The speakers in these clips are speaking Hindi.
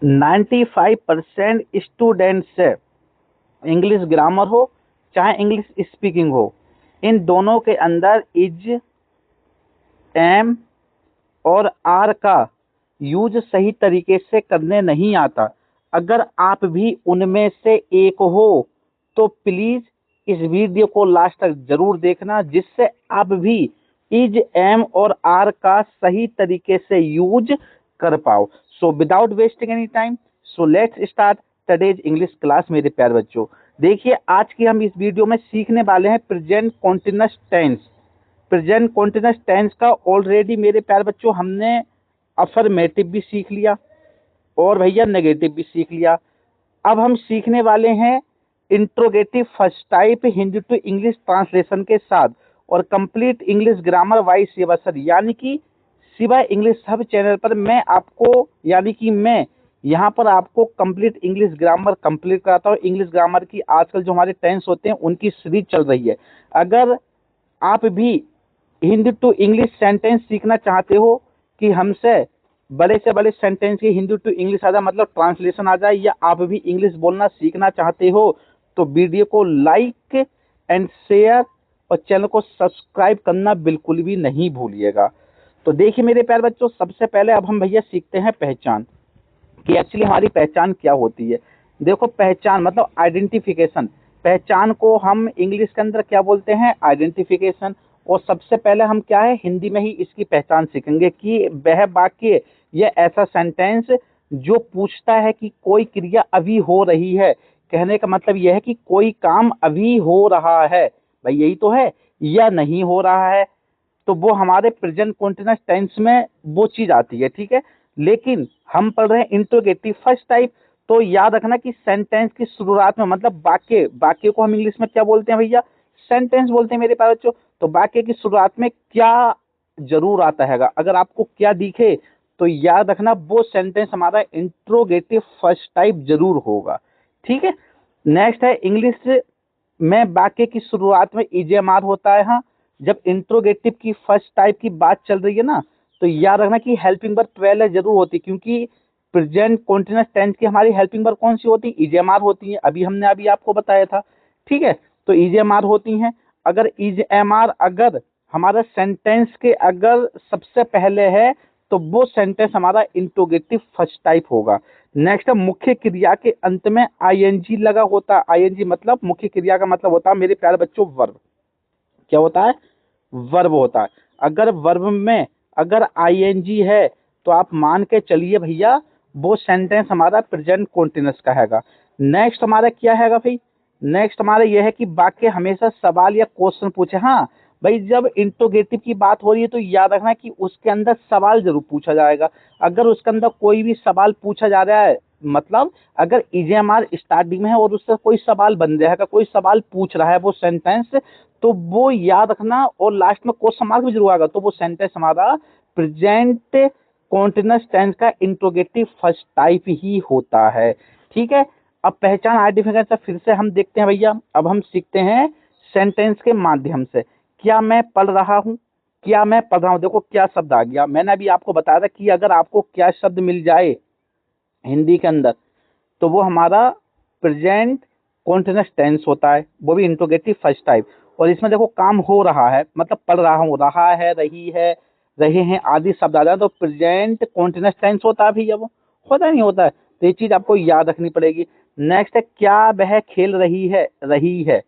95% स्टूडेंट से इंग्लिश ग्रामर हो चाहे इंग्लिश स्पीकिंग हो, इन दोनों के अंदर इज, एम और आर का यूज सही तरीके से करने नहीं आता। अगर आप भी उनमें से एक हो तो प्लीज इस वीडियो को लास्ट तक जरूर देखना, जिससे आप भी इज, एम और आर का सही तरीके से यूज कर पाओ। So without wasting any time, so let's start today's English class. मेरे प्यारे बच्चों, देखिए आज की हम इस वीडियो में सीखने वाले हैं present continuous tense. Present continuous tense का ऑलरेडी मेरे प्यारे बच्चों हमने अफर्मेटिव भी सीख लिया और भैया नेगेटिव भी सीख लिया। अब हम सीखने वाले हैं interrogative first type Hindi to English translation के साथ और कंप्लीट इंग्लिश ग्रामर वाइज सेवा सर, यानी कि सिवाय इंग्लिश सब चैनल पर मैं यहाँ पर आपको कंप्लीट इंग्लिश ग्रामर कंप्लीट कराता हूँ। इंग्लिश ग्रामर की आजकल जो हमारे टेंस होते हैं उनकी सीरीज चल रही है। अगर आप भी हिंदी टू इंग्लिश सेंटेंस सीखना चाहते हो कि हमसे बड़े से बड़े सेंटेंस की हिंदी टू इंग्लिश आ जाए, मतलब ट्रांसलेशन आ जाए, या आप भी इंग्लिश बोलना सीखना चाहते हो तो वीडियो को लाइक एंड शेयर और चैनल को सब्सक्राइब करना बिल्कुल भी नहीं भूलिएगा। तो देखिए मेरे प्यारे बच्चों, सबसे पहले अब हम भैया सीखते हैं पहचान कि एक्चुअली हमारी पहचान क्या होती है। देखो पहचान मतलब आइडेंटिफिकेशन। पहचान को हम इंग्लिश के अंदर क्या बोलते हैं? आइडेंटिफिकेशन। और सबसे पहले हम क्या है हिंदी में ही इसकी पहचान सीखेंगे कि वह वाक्य या ऐसा सेंटेंस जो पूछता है कि कोई क्रिया अभी हो रही है, कहने का मतलब यह है कि कोई काम अभी हो रहा है, भाई यही तो है, या नहीं हो रहा है, तो वो हमारे प्रेजेंट कॉन्टिन्यूअस टेंस में वो चीज आती है। ठीक है, लेकिन हम पढ़ रहे हैं इंट्रोगेटिव फर्स्ट टाइप, तो याद रखना कि सेंटेंस की शुरुआत में मतलब वाक्य, वाक्य को हम इंग्लिश में क्या बोलते हैं भैया? सेंटेंस बोलते हैं मेरे प्यारे बच्चों। तो वाक्य की शुरुआत में क्या जरूर आता है? अगर आपको क्या दिखे तो याद रखना वो सेंटेंस हमारा इंट्रोगेटिव फर्स्ट टाइप जरूर होगा। ठीक है, नेक्स्ट है इंग्लिश में वाक्य की शुरुआत में ईजेएमआर होता है। हाँ, जब इंट्रोगेटिव की फर्स्ट टाइप की बात चल रही है ना, तो याद रखना कि हेल्पिंग वर्ब पहले जरूर होती है, क्योंकि प्रेजेंट कॉन्टिन्यूअस टेंस की हमारी हेल्पिंग वर्ब कौन सी होती है? ईजेएमआर होती है। अभी आपको बताया था। ठीक है, तो ईजेएमआर होती हैं। अगर ईजेएमआर अगर हमारा सेंटेंस के अगर सबसे पहले है तो वो सेंटेंस हमारा इंट्रोगेटिव फर्स्ट टाइप होगा। नेक्स्ट है मुख्य क्रिया के अंत में आईएनजी लगा होता है। आईएनजी मतलब मुख्य क्रिया का मतलब होता है मेरे प्यारे बच्चों वर्ब। क्या होता है? वर्ब होता है। अगर वर्ब में अगर आईएनजी है तो आप मान के चलिए भैया वो सेंटेंस हमारा प्रेजेंट कॉन्टिन्यूअस का हैगा। नेक्स्ट हमारा क्या हैगा भाई? नेक्स्ट हमारा यह है कि वाक्य हमेशा सवाल या क्वेश्चन पूछे। हाँ भाई, जब इंट्रोगेटिव की बात हो रही है तो याद रखना कि उसके अंदर सवाल जरूर पूछा जाएगा। अगर उसके अंदर कोई भी सवाल पूछा जा रहा है, मतलब अगर ईजेएमआर स्टार्टिंग में है और उससे कोई सवाल बन रहा है, कोई सवाल पूछ रहा है वो सेंटेंस, तो वो याद रखना और लास्ट में क्वेश्चन मार्क भी जरूर आएगा, तो वो सेंटेंस हमारा प्रेजेंट कॉन्टिन्यूअस टेंस का इंट्रोगेटिव फर्स्ट टाइप ही होता है। ठीक है, अब पहचान आइडेंटिफिकेशन फिर से हम देखते हैं भैया। अब हम सीखते हैं सेंटेंस के माध्यम से। क्या मैं पढ़ रहा हूँ? क्या मैं पढ़ रहा हूँ? देखो क्या शब्द आ गया। मैंने अभी आपको बताया था कि अगर आपको क्या शब्द मिल जाए हिंदी के अंदर तो वो हमारा प्रेजेंट कॉन्टिन्यूअस टेंस होता है, वो भी इंट्रोगेटिव फर्स्ट टाइप। और इसमें देखो काम हो रहा है मतलब पढ़ रहा हूँ, रहा है, रही है, रहे हैं आदि शब्द आ जाए तो प्रेजेंट कॉन्टिन्यूअस टेंस होता है भैया। वो होता नहीं होता है, तो ये चीज आपको याद रखनी पड़ेगी। नेक्स्ट है क्या वह खेल रही है? रही है,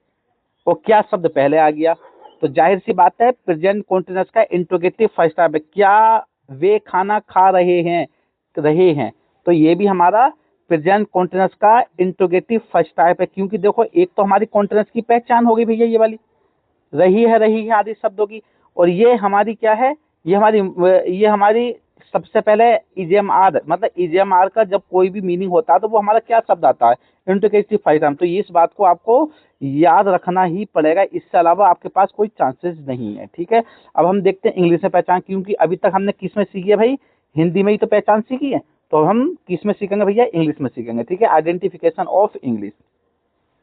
और क्या शब्द पहले आ गया, तो जाहिर सी बात है प्रेजेंट कॉन्टिन्यूअस का इंट्रोगेटिव फर्स्ट टाइप है। क्या वे खाना खा रहे हैं? रहे हैं, तो ये भी हमारा प्रेजेंट कॉन्टिन्यूअस का इंट्रोगेटिव फर्स्ट टाइप है। क्योंकि देखो एक तो हमारी कॉन्टिन्यूअस की पहचान हो गई भैया ये वाली, रही है आदि शब्दों की, और ये हमारी क्या है? ये हमारी सबसे पहले ईजेएमआर, मतलब ईजेएमआर का जब कोई भी मीनिंग होता है तो वो हमारा क्या शब्द आता है? Interrogative first type. तो इस बात को आपको याद रखना ही पड़ेगा, इससे अलावा आपके पास कोई चांसेस नहीं है। ठीक है, अब हम देखते हैं इंग्लिश में पहचान, क्योंकि अभी तक हमने किस में सीखी है भाई? हिंदी में ही तो पहचान सीखी है, तो हम किस में सीखेंगे भैया? इंग्लिश में सीखेंगे। ठीक है, आइडेंटिफिकेशन ऑफ इंग्लिश।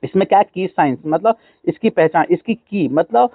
इसमें क्या की साइंस मतलब इसकी पहचान, इसकी की मतलब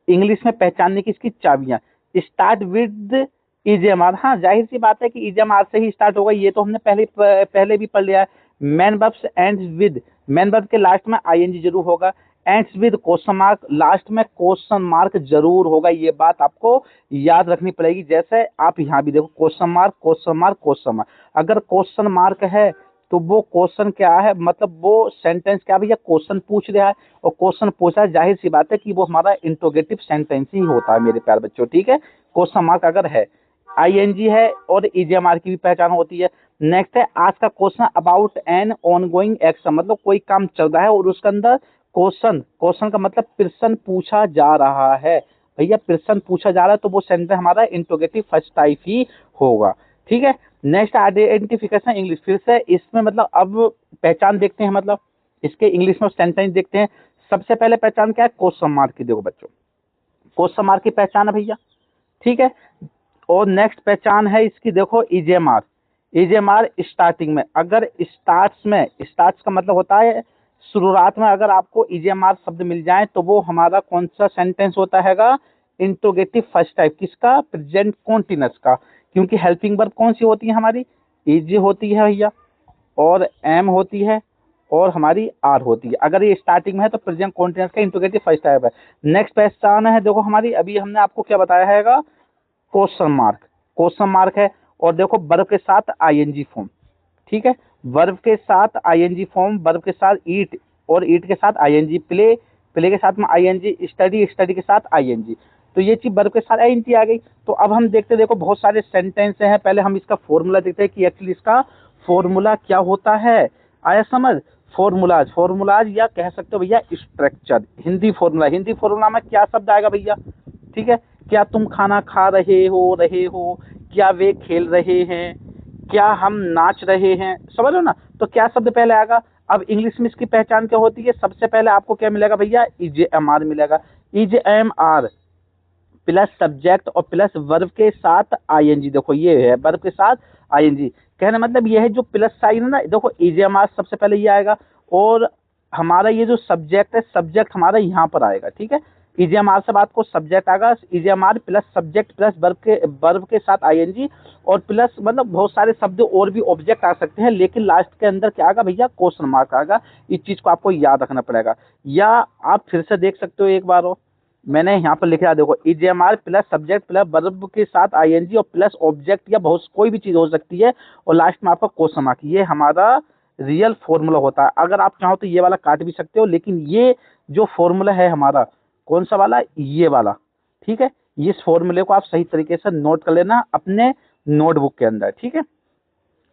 इंग्लिश में पहचानने की इसकी चाबियां। स्टार्ट विद ईजेएमआर, हाँ जाहिर सी बात है कि ईजेएमआर से ही स्टार्ट होगा, ये तो हमने पहले भी पढ़ लिया है। Man verbs ends with, man verb के लास्ट में आईएनजी जरूर होगा, ends with question mark, last में क्वेश्चन मार्क जरूर होगा, ये बात आपको याद रखनी पड़ेगी। जैसे आप यहाँ भी देखो question mark question mark question mark, अगर क्वेश्चन मार्क है तो वो क्वेश्चन क्या है, मतलब वो सेंटेंस क्या है भैया, क्वेश्चन पूछ रहा है, और क्वेश्चन पूछा है, जाहिर सी बात है कि वो हमारा इंट्रोगेटिव सेंटेंस ही होता है मेरे प्यारे बच्चों, ठीक है। क्वेश्चन मार्क अगर है, आईएनजी है, और ईजेएमआर की भी पहचान होती है। नेक्स्ट है आज का question about an ongoing action, मतलब कोई काम चल रहा है और उसके अंदर क्वेश्चन, क्वेश्चन का मतलब प्रश्न पूछा जा रहा है, भैया प्रश्न पूछा जा रहा है तो वो सेंटेंस हमारा इंट्रोगेटिव फर्स्ट टाइप ही होगा, ठीक है। नेक्स्ट आइडेंटिफिकेशन इंग्लिश, फिर से इसमें मतलब अब पहचान देखते हैं, मतलब इसके इंग्लिश में सेंटेंस देखते हैं। सबसे पहले पहचान क्या है, क्वेश्चन मार्क की, देखो बच्चों क्वेश्चन मार्क की पहचान है भैया, ठीक है। और नेक्स्ट पहचान है इसकी, देखो ईजेएमआर, ईजेएमआर स्टार्टिंग में, अगर स्टार्ट्स में, स्टार्ट्स का मतलब होता है शुरुआत में, अगर आपको ईजेएमआर शब्द मिल जाए तो वो हमारा कौन सा सेंटेंस होता हैगा, इंट्रोगेटिव फर्स्ट टाइप, किसका, प्रेजेंट कॉन्टिन्यूअस का, क्योंकि हेल्पिंग वर्ब कौन सी होती है हमारी, इज होती है भैया, और एम होती है, और हमारी आर होती है। अगर ये स्टार्टिंग में है तो प्रेजेंट कॉन्टिन्यूअस का इंट्रोगेटिव फर्स्ट टाइप है। नेक्स्ट पहचान है देखो हमारी, अभी हमने आपको क्या बताया हैगा, क्वेश्चन मार्क, क्वेश्चन मार्क है, और देखो वर्ब के साथ आईएनजी फॉर्म, ठीक है, वर्ब के साथ आईएनजी फॉर्म, वर्ब के साथ ईट, और ईट के साथ आईएनजी, प्ले, प्ले के साथ में आईएनजी, स्टडी, स्टडी के साथ आईएनजी, तो ये चीज वर्ब के साथ आईएनजी आ गई। तो अब हम देखते देखो बहुत सारे सेंटेंस हैं, पहले हम इसका फॉर्मूला देखते हैं कि एक्चुअली इसका फॉर्मूला क्या होता है, आया समझ। फॉर्मूलाज, फॉर्मूलाज या कह सकते हो भैया structure, Hindi formula, Hindi formula में क्या शब्द आएगा भैया, ठीक है, क्या तुम खाना खा रहे हो, क्या वे खेल रहे हैं, क्या हम नाच रहे हैं, समझ लो ना, तो क्या शब्द पहले आएगा। अब इंग्लिश में इसकी पहचान क्या होती है, सबसे पहले आपको क्या मिलेगा भैया, ईजेएमआर मिलेगा, ईजेएमआर प्लस सब्जेक्ट और प्लस वर्ब के साथ आईएनजी, देखो ये है वर्ब के साथ आईएनजी, कहने मतलब ये है जो प्लस साइन है ना, देखो ईजेएमआर सबसे पहले ये आएगा, और हमारा ये जो सब्जेक्ट है, सब्जेक्ट हमारा यहाँ पर आएगा, ठीक है, ईजेएमआर से बात को सब्जेक्ट आएगा, ईजेएमआर प्लस सब्जेक्ट प्लस वर्ब के साथ आईएनजी, और प्लस मतलब बहुत सारे शब्द और भी ऑब्जेक्ट आ सकते हैं, लेकिन लास्ट के अंदर क्या आएगा भैया, क्वेश्चन मार्क आएगा, इस चीज को आपको याद रखना पड़ेगा। या आप फिर से देख सकते हो एक बार और, मैंने यहाँ पर लिखा, देखो ईजेएमआर प्लस सब्जेक्ट प्लस वर्ब के साथ आईएनजी और प्लस ऑब्जेक्ट या बहुत कोई भी चीज हो सकती है, और लास्ट में आपका क्वेश्चन मार्क, ये हमारा रियल फॉर्मूला होता है। अगर आप चाहो तो ये वाला काट भी सकते हो, लेकिन ये जो फॉर्मूला है हमारा, कौन सा वाला, ये वाला, ठीक है, इस फॉर्मूले को आप सही तरीके से नोट कर लेना अपने नोटबुक के अंदर, ठीक है।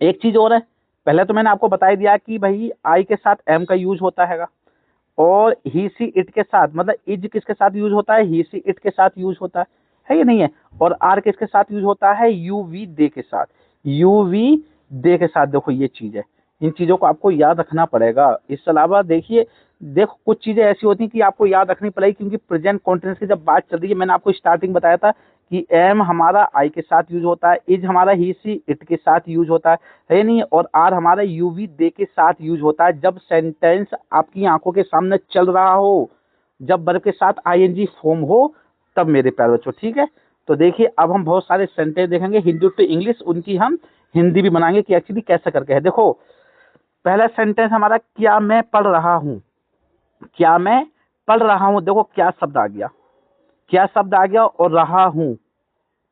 एक चीज और है, पहले तो मैंने आपको बता ही दिया कि भाई आई के साथ एम का यूज होता हैगा, और ही सी इट के साथ, मतलब इज किसके साथ यूज होता है, ही सी इट के साथ यूज होता है या नहीं है, और आर किसके साथ यूज होता है, यू वी दे के साथ, यू वी दे के साथ, देखो ये चीज है, इन चीजों को आपको याद रखना पड़ेगा। इसके अलावा देखिए, देखो कुछ चीजें ऐसी होती हैं कि आपको याद रखनी पड़ेगी, क्योंकि प्रेजेंट कॉन्टिन्यूअस की जब बात चल रही है, मैंने आपको स्टार्टिंग बताया था कि एम हमारा आई के साथ यूज होता है, इज हमारा ही सी इट के साथ यूज होता है नहीं, और आर हमारा यूवी दे के साथ यूज होता है जब सेंटेंस आपकी आंखों के सामने चल रहा हो, जब वर्ब के साथ आईएनजी फॉर्म हो, तब मेरे प्यारे बच्चों, ठीक है। तो देखिए अब हम बहुत सारे सेंटेंस देखेंगे हिंदी टू इंग्लिश, उनकी हम हिंदी भी बनाएंगे कि एक्चुअली कैसे करके है। देखो पहला सेंटेंस हमारा, क्या मैं पढ़ रहा हूँ, क्या मैं पढ़ रहा हूँ, देखो क्या शब्द आ गया, क्या शब्द आ गया, और रहा हूँ,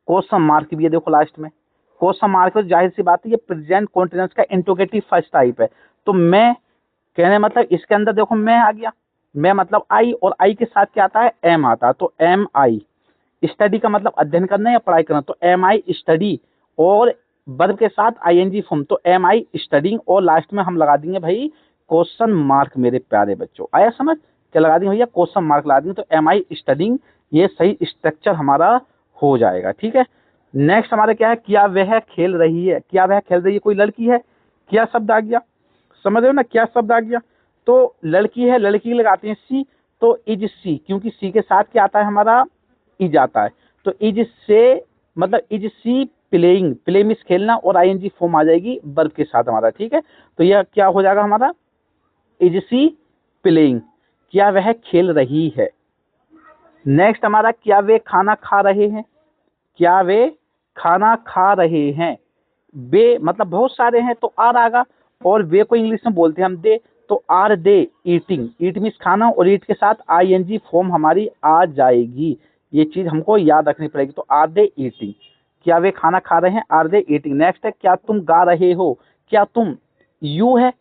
क्वेश्चन मार्क भी है, देखो लास्ट में क्वेश्चन मार्क, जाहिर सी बात है ये प्रेजेंट कॉन्टिन्यूअस का इंट्रोगेटिव फर्स्ट टाइप है। तो मैं कहने मतलब इसके अंदर देखो मैं आ गया, मैं मतलब आई, और आई के साथ क्या आता है, एम आता है, तो एम आई, स्टडी का मतलब अध्ययन करना या पढ़ाई करना, तो एम आई स्टडी, और वर्ब के साथ आईएनजी फॉर्म, तो एम आई स्टडिंग, और लास्ट में हम लगा देंगे भाई क्वेश्चन मार्क, मेरे प्यारे बच्चों आया समझ, क्या लगा देंगे भैया, क्वेश्चन मार्क लगा देंगे, तो एम आई स्टडिंग, ये सही स्ट्रक्चर हमारा हो जाएगा, ठीक है। नेक्स्ट हमारा क्या है, क्या वह खेल रही है, क्या वह खेल रही है, कोई लड़की है, क्या शब्द आ गया, समझ रहे हो ना, क्या शब्द आ गया, तो लड़की है, लड़की लगाते हैं सी, तो इज सी, क्योंकि सी के साथ क्या आता है हमारा, इज आता है, तो इज से मतलब is she playing, play means खेलना, और आईएनजी फॉर्म आ जाएगी वर्ब के साथ हमारा, ठीक है। तो यह क्या हो जाएगा हमारा, इज सी प्लेइंग, क्या वह खेल रही है। नेक्स्ट हमारा, क्या वे खाना खा रहे हैं, क्या वे खाना खा रहे हैं, वे मतलब बहुत सारे हैं तो आर आगा, और वे को इंग्लिश में बोलते हैं हम दे, तो are they eating, eat means खाना, और ईट के साथ आईएनजी फॉर्म हमारी आ जाएगी। ये चीज हमको याद रखनी पड़ेगी। तो आर दे ईटिंग, क्या वे खाना खा रहे हैं, आर दे ईटिंग। नेक्स्ट है क्या तुम गा रहे हो, क्या तुम, यू है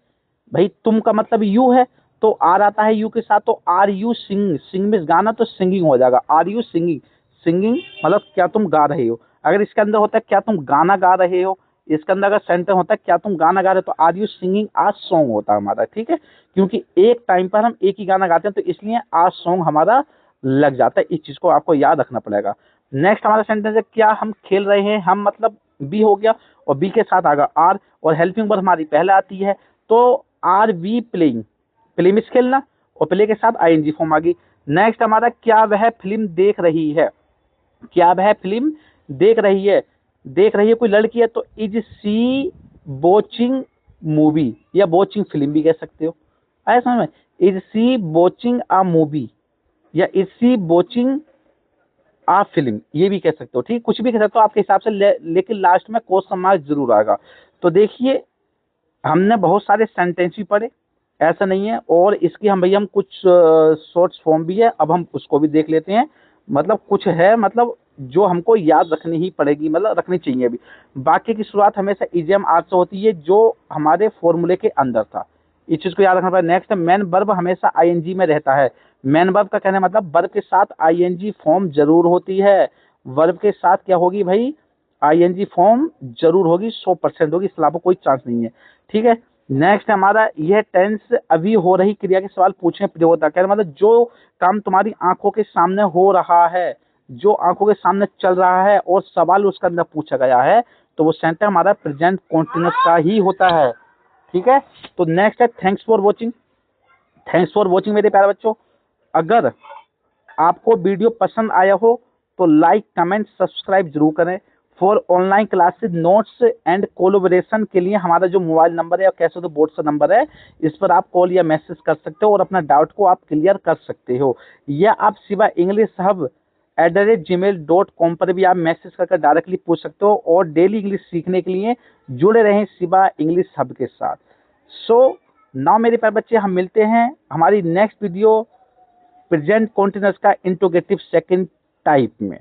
भाई, तुम का मतलब यू है, तो आर आता है यू के साथ, तो are you sing, sing means गाना, तो सिंगिंग हो जाएगा, आर यू सिंगिंग, सिंगिंग मतलब क्या तुम गा रहे हो। अगर इसके अंदर होता है क्या तुम गाना गा रहे हो, इसके अंदर अगर सेंटेंस होता है क्या तुम गाना गा रहे हो, तो are you singing a song होता है हमारा, ठीक है, क्योंकि एक टाइम पर हम एक ही गाना गाते हैं, तो इसलिए आ सॉन्ग हमारा लग जाता है। इस चीज को आपको याद रखना पड़ेगा। नेक्स्ट हमारा सेंटेंस है क्या हम खेल रहे हैं, हम मतलब बी हो गया, और बी के साथ आगा आर, और हेल्पिंग वर्ब हमारी पहले आती है, तो are we playing, play means खेलना, और प्ले के साथ आईएनजी फॉर्म आ गई। नेक्स्ट हमारा क्या वह फिल्म देख रही है, क्या वह फिल्म देख रही है, देख रही है कोई लड़की है, तो इज सी वॉचिंग मूवी, या वॉचिंग फिल्म भी कह सकते हो। आया समझ में, is she watching a movie, या is she watching a film, ये भी कह सकते हो, ठीक, कुछ भी कह सकते हो आपके हिसाब से, लेकिन लास्ट में क्वेश्चन मार्क जरूर आएगा। तो देखिए हमने बहुत सारे सेंटेंस भी पढ़े, ऐसा नहीं है, और इसकी हम भैया हम कुछ शॉर्ट्स फॉर्म भी है, अब हम उसको भी देख लेते हैं। मतलब कुछ है, मतलब जो हमको याद रखनी ही पड़ेगी, मतलब रखनी चाहिए भी। बाकी की शुरुआत हमेशा इडियम आर से होती है, जो हमारे फॉर्मूले के अंदर था, इस चीज को याद रखना पड़ेगा। नेक्स्ट, मैन वर्ब हमेशा आईएनजी में रहता है। मैन वर्ब का कहने मतलब वर्ब के साथ आईएनजी फॉर्म जरूर होती है, वर्ब के साथ क्या होगी भाई, आईएनजी फॉर्म जरूर होगी, 100% होगी, इसके अलावा कोई चांस नहीं है, ठीक है। नेक्स्ट हमारा यह टेंस अभी हो रही क्रिया के सवाल पूछने प्रयोग होता है, कहने मतलब जो काम तुम्हारी आंखों के सामने हो रहा है, जो आंखों के सामने चल रहा है और सवाल उसके अंदर पूछा गया है, तो वो सेंटेंस हमारा प्रेजेंट कॉन्टिन्यूअस का ही होता है, ठीक है। तो नेक्स्ट है thanks for watching. Thanks for watching मेरे प्यारे बच्चों, अगर आपको वीडियो पसंद आया हो तो लाइक कमेंट सब्सक्राइब जरूर करें। For online classes notes and collaboration के लिए हमारा जो मोबाइल नंबर है, या कैसे तो बोर्ड से नंबर है, इस पर आप कॉल या मैसेज कर सकते हो, और अपना डाउट को आप क्लियर कर सकते हो, या आप शिवा इंग्लिश हब @gmail.com पर भी आप मैसेज करके डायरेक्टली पूछ सकते हो, और डेली इंग्लिश सीखने के लिए जुड़े रहें शिवा इंग्लिश हब के साथ। सो नाउ मेरे प्यारे बच्चे, हम मिलते हैं हमारी नेक्स्ट वीडियो प्रेजेंट कॉन्टिन्यूअस का इंट्रोगेटिव सेकंड टाइप में।